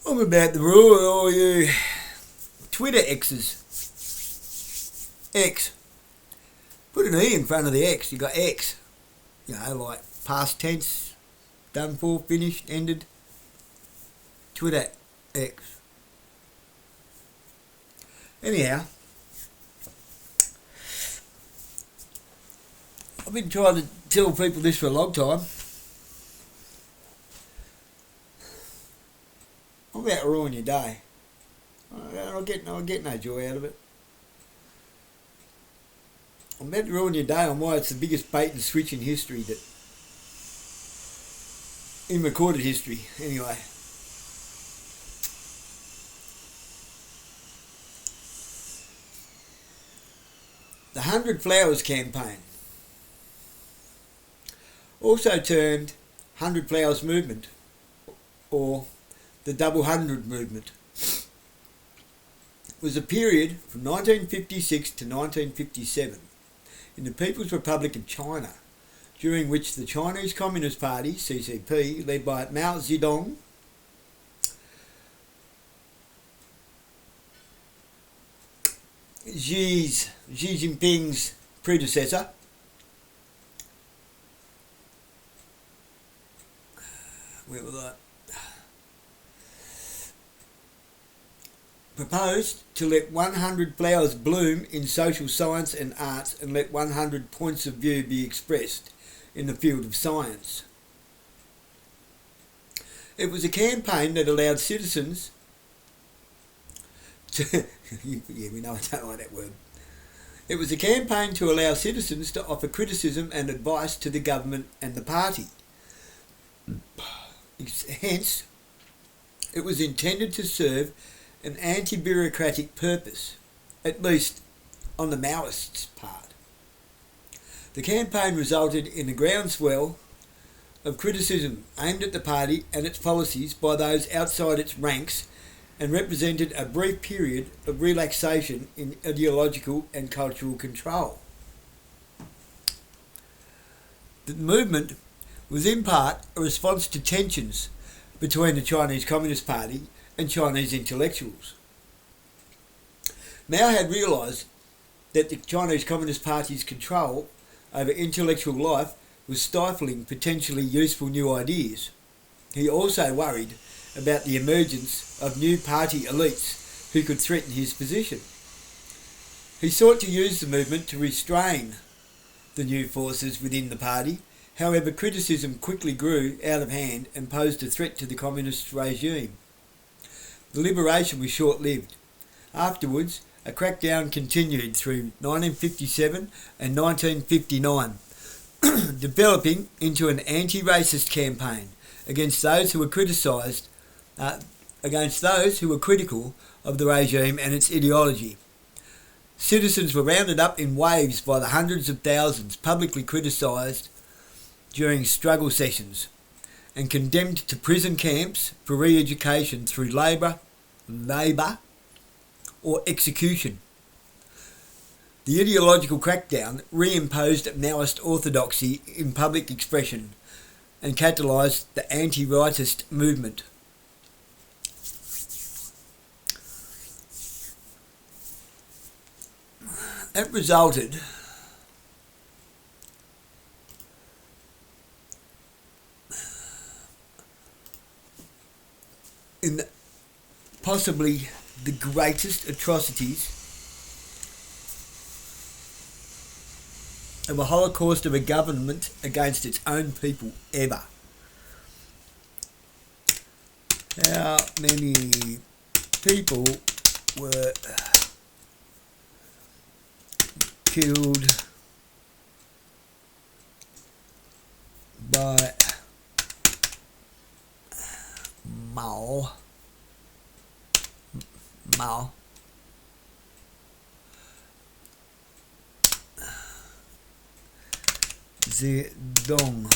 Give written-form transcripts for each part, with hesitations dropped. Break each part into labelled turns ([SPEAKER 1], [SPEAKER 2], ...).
[SPEAKER 1] I'm about to rule all you Twitter X's. X. Put an E in front of the X. You got X. You know, like past tense, done for, finished, ended. Twitter X. Anyhow, I've been trying to tell people this for a long time. I'm about to ruin your day. I'll get no joy out of it. I'm about to ruin your day on why it's the biggest bait and switch in history, in recorded history, anyway. The 100 Flowers campaign, also termed 100 Flowers movement, or the Double 100 movement, was a period from 1956 to 1957 in the People's Republic of China, during which the Chinese Communist Party, CCP, led by Mao Zedong, Xi Jinping's predecessor, where was I? Proposed to let 100 flowers bloom in social science and arts and let 100 points of view be expressed in the field of science. It was a campaign that allowed citizens to... yeah, we know I don't like that word. It was a campaign to allow citizens to offer criticism and advice to the government and the party. Hence, it was intended to serve an anti-bureaucratic purpose, at least on the Maoists' part. The campaign resulted in a groundswell of criticism aimed at the party and its policies by those outside its ranks, and represented a brief period of relaxation in ideological and cultural control. The movement was in part a response to tensions between the Chinese Communist Party and Chinese intellectuals. Mao had realised that the Chinese Communist Party's control over intellectual life was stifling potentially useful new ideas. He also worried about the emergence of new party elites who could threaten his position. He sought to use the movement to restrain the new forces within the party. However, criticism quickly grew out of hand and posed a threat to the communist regime. The liberation was short-lived. Afterwards, a crackdown continued through 1957 and 1959, developing into an anti-racist campaign against those who were critical of the regime and its ideology. Citizens were rounded up in waves by the hundreds of thousands, publicly criticised during struggle sessions, and condemned to prison camps for re-education through labour or execution. The ideological crackdown reimposed Maoist orthodoxy in public expression and catalysed the anti-rightist movement. That resulted in possibly the greatest atrocities of a holocaust of a government against its own people ever. How many people were killed by Mao Zedong.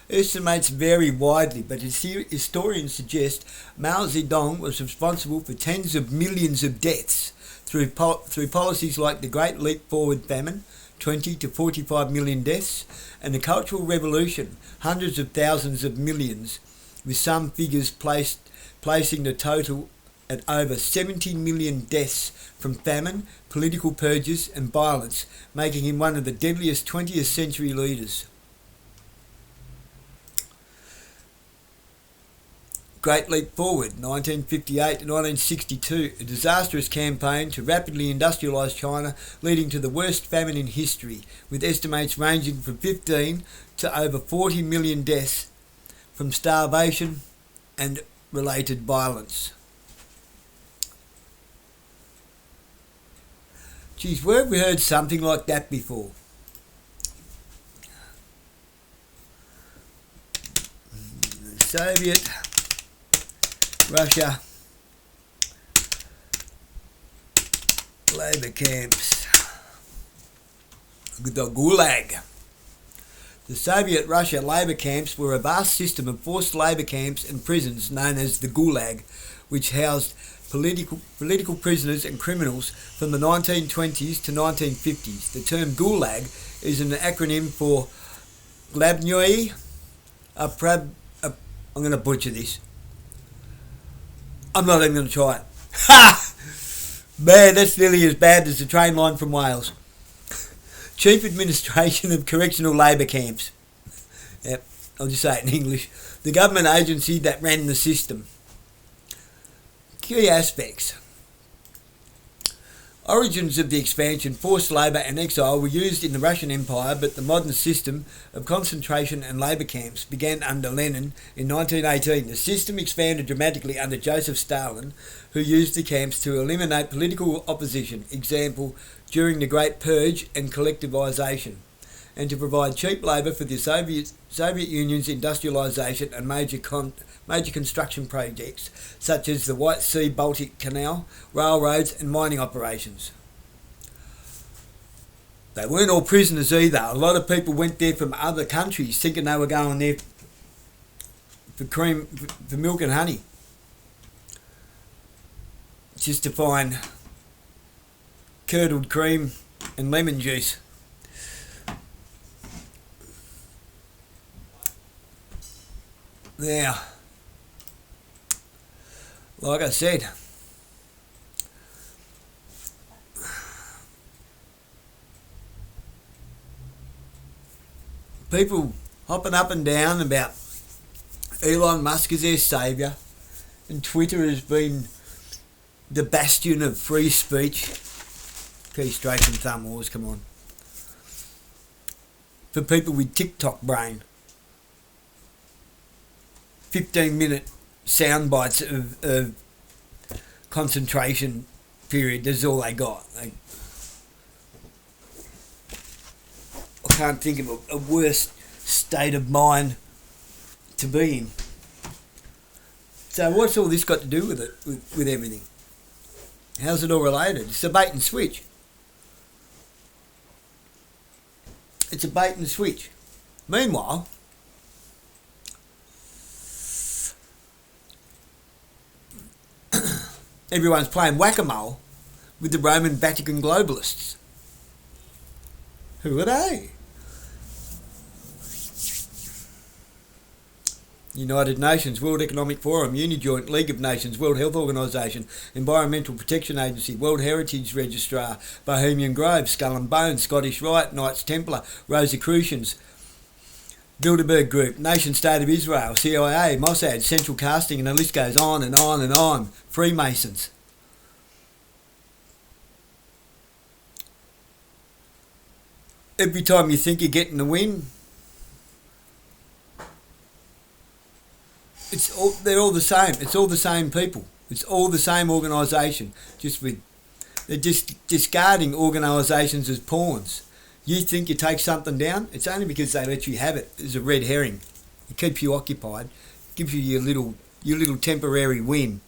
[SPEAKER 1] Estimates vary widely, but historians suggest Mao Zedong was responsible for tens of millions of deaths through policies like the Great Leap Forward famine, 20 to 45 million deaths, and the Cultural Revolution, hundreds of thousands of millions with some figures placing the total at over 70 million deaths from famine, political purges and violence, making him one of the deadliest 20th century leaders. Great Leap Forward, 1958 to 1962, a disastrous campaign to rapidly industrialise China, leading to the worst famine in history, with estimates ranging from 15 to over 40 million deaths from starvation and related violence. Geez, where have we heard something like that before? Soviet, Russia, labour camps, the Gulag. The Soviet Russia labour camps were a vast system of forced labour camps and prisons known as the Gulag, which housed political prisoners and criminals from the 1920s to 1950s. The term Gulag is an acronym for Glabnoi, I'm going to butcher this. I'm not even going to try it. Ha! Man, that's nearly as bad as the train line from Wales. Chief Administration of Correctional Labour Camps. Yep, I'll just say it in English. The government agency that ran the system. Key aspects. Origins of the expansion, forced labour and exile were used in the Russian Empire, but the modern system of concentration and labour camps began under Lenin in 1918. The system expanded dramatically under Joseph Stalin, who used the camps to eliminate political opposition, example, during the Great Purge and collectivisation, and to provide cheap labour for the Soviet Union's industrialisation and major construction projects, such as the White Sea-Baltic Canal, railroads and mining operations. They weren't all prisoners either. A lot of people went there from other countries thinking they were going there for milk and honey, just to find curdled cream and lemon juice. Now, like I said, people hopping up and down about Elon Musk as their saviour, and Twitter has been the bastion of free speech. Key straight from thumb wars, come on. For people with TikTok brain. 15-minute sound bites of concentration period, that's all they got. I can't think of a worse state of mind to be in. So what's all this got to do with it, with everything? How's it all related? It's a bait and switch. It's a bait and switch. Meanwhile, everyone's playing whack-a-mole with the Roman Vatican globalists. Who are they? United Nations, World Economic Forum, Unijoint, League of Nations, World Health Organisation, Environmental Protection Agency, World Heritage Registrar, Bohemian Grove, Skull and Bones, Scottish Rite, Knights Templar, Rosicrucians, Bilderberg Group, Nation State of Israel, CIA, Mossad, Central Casting, and the list goes on and on and on. Freemasons. Every time you think you're getting the win, they're all the same. It's all the same people. It's all the same organisation. They're just discarding organisations as pawns. You think you take something down? It's only because they let you have it as a red herring. It keeps you occupied, gives you your little temporary win.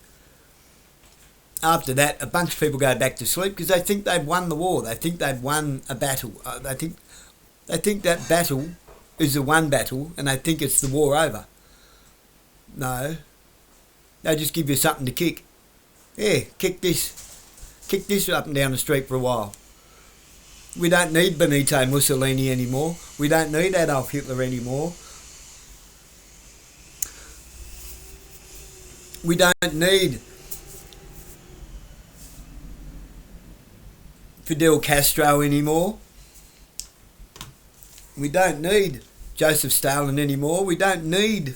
[SPEAKER 1] After that, a bunch of people go back to sleep because they think they've won the war. They think they've won a battle. They think that battle is the one battle, and they think it's the war over. No, they just give you something to kick. Yeah, kick this up and down the street for a while. We don't need Benito Mussolini anymore. We don't need Adolf Hitler anymore. We don't need Fidel Castro anymore. We don't need Joseph Stalin anymore. We don't need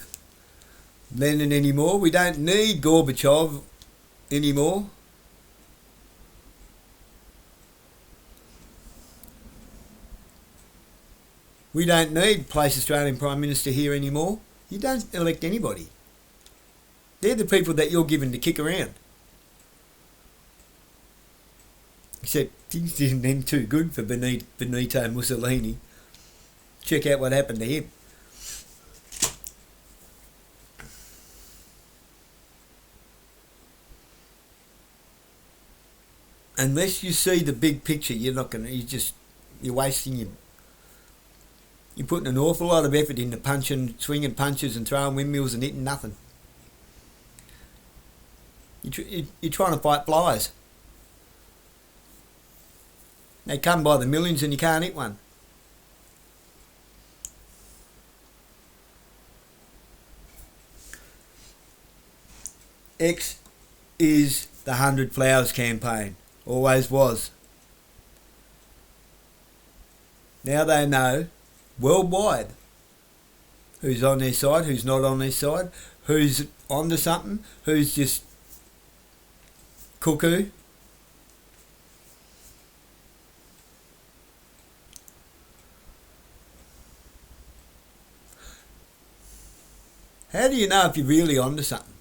[SPEAKER 1] Lenin anymore. We don't need Gorbachev anymore. We don't need place Australian Prime Minister here anymore. You don't elect anybody. They're the people that you're given to kick around. Except things didn't end too good for Benito Mussolini. Check out what happened to him. Unless you see the big picture, you're wasting you're putting an awful lot of effort into swinging punches and throwing windmills and hitting nothing. You're trying to fight flies. They come by the millions and you can't hit one. X is the 100 Flowers campaign. Always was. Now they know worldwide who's on their side, who's not on their side, who's onto something, who's just cuckoo. How do you know if you're really onto something?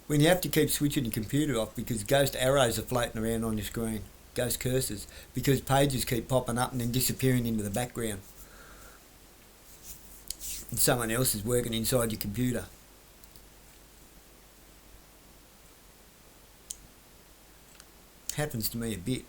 [SPEAKER 1] When you have to keep switching your computer off because ghost arrows are floating around on your screen, ghost cursors, because pages keep popping up and then disappearing into the background. And someone else is working inside your computer. Happens to me a bit.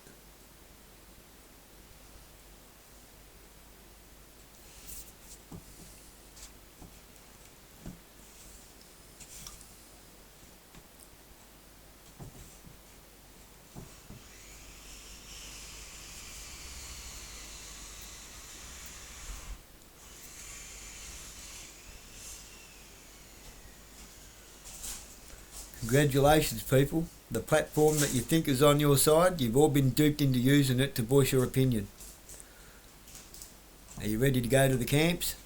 [SPEAKER 1] Congratulations, people. The platform that you think is on your side, you've all been duped into using it to voice your opinion. Are you ready to go to the camps?